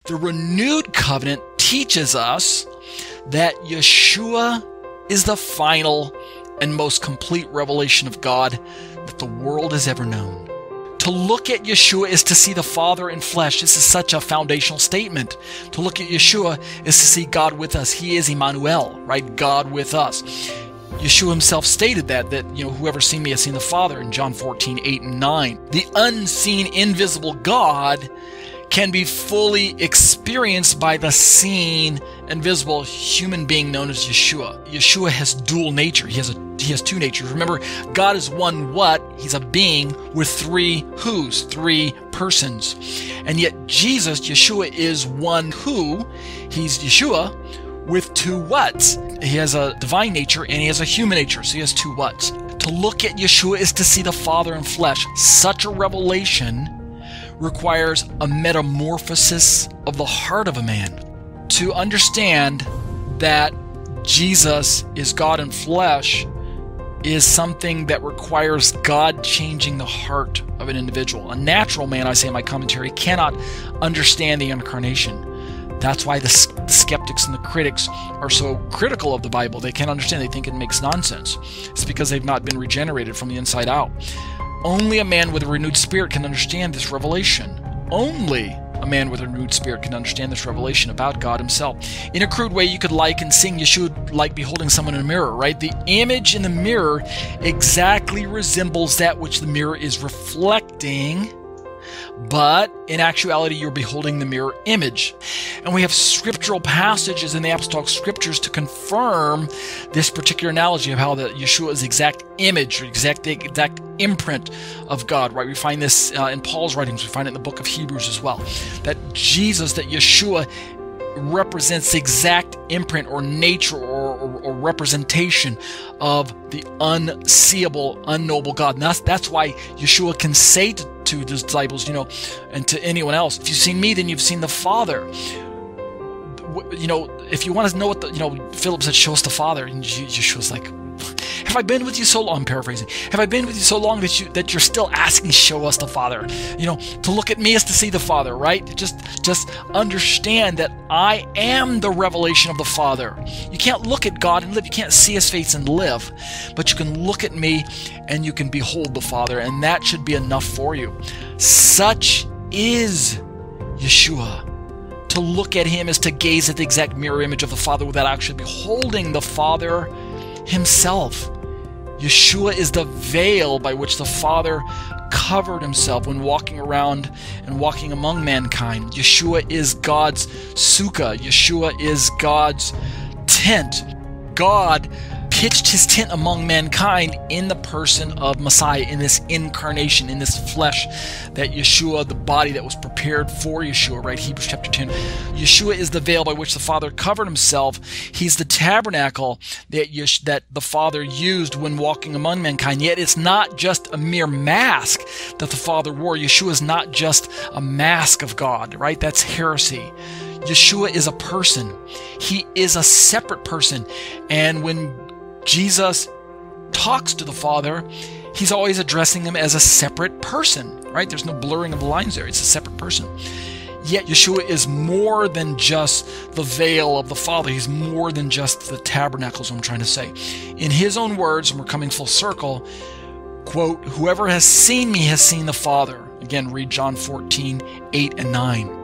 The renewed covenant teaches us that Yeshua is the final and most complete revelation of God that the world has ever known. To look at Yeshua is to see the Father in flesh. This is such a foundational statement. To look at Yeshua is to see God with us. He is Emmanuel, right? God with us. Yeshua himself stated that whoever's seen me has seen the Father in John 14:8-9. The unseen, invisible God can be fully experienced by the seen and visible human being known as Yeshua. Yeshua has dual nature. He has two natures. Remember, God is one what? He's a being with three who's, three persons. And yet Jesus, Yeshua, is one who. He's Yeshua with two whats. He has a divine nature and he has a human nature. So he has two whats. To look at Yeshua is to see the Father in flesh. Such a revelation requires a metamorphosis of the heart of a man. To understand that Jesus is God in flesh is something that requires God changing the heart of an individual. A natural man, I say in my commentary, cannot understand the incarnation. That's why the skeptics and the critics are so critical of the Bible. They can't understand. They think it makes nonsense. It's because they've not been regenerated from the inside out. Only a man with a renewed spirit can understand this revelation. Only a man with a renewed spirit can understand this revelation about God himself. In a crude way, you could liken seeing Yeshua like beholding someone in a mirror, right? The image in the mirror exactly resembles that which the mirror is reflecting, but in actuality, you're beholding the mirror image. And we have scriptural passages in the apostolic scriptures to confirm this particular analogy of how the Yeshua is the exact image, or exact imprint of God, right? We find this in Paul's writings. We find it in the book of Hebrews as well. That Yeshua represents the exact imprint or nature or representation of the unseeable, unknowable God. And that's why Yeshua can say to the disciples, and to anyone else, if you've seen me, then you've seen the Father. If you want to know what Philip said, show us the Father. And Yeshua's like, have I been with you so long? I'm paraphrasing. Have I been with you so long that you're still asking, show us the Father? To look at me is to see the Father, right? Just understand that I am the revelation of the Father. You can't look at God and live. You can't see his face and live. But you can look at me and you can behold the Father, and that should be enough for you. Such is Yeshua. To look at him is to gaze at the exact mirror image of the Father without actually beholding the Father himself. Yeshua is the veil by which the Father covered himself when walking around and walking among mankind. Yeshua is God's sukkah. Yeshua is God's tent. God pitched his tent among mankind in the person of Messiah, in this incarnation, in this flesh that Yeshua, the body that was prepared for Yeshua, right? Hebrews chapter 10. Yeshua is the veil by which the Father covered himself. He's the tabernacle that the Father used when walking among mankind. Yet it's not just a mere mask that the Father wore. Yeshua is not just a mask of God, right? That's heresy. Yeshua is a person. He is a separate person. And when Jesus talks to the Father, he's always addressing him as a separate person, right? There's no blurring of the lines there. It's a separate person. Yet Yeshua is more than just the veil of the Father. He's more than just the tabernacle, is what I'm trying to say. In his own words, and we're coming full circle, quote, whoever has seen me has seen the Father. Again, read John 14:8-9.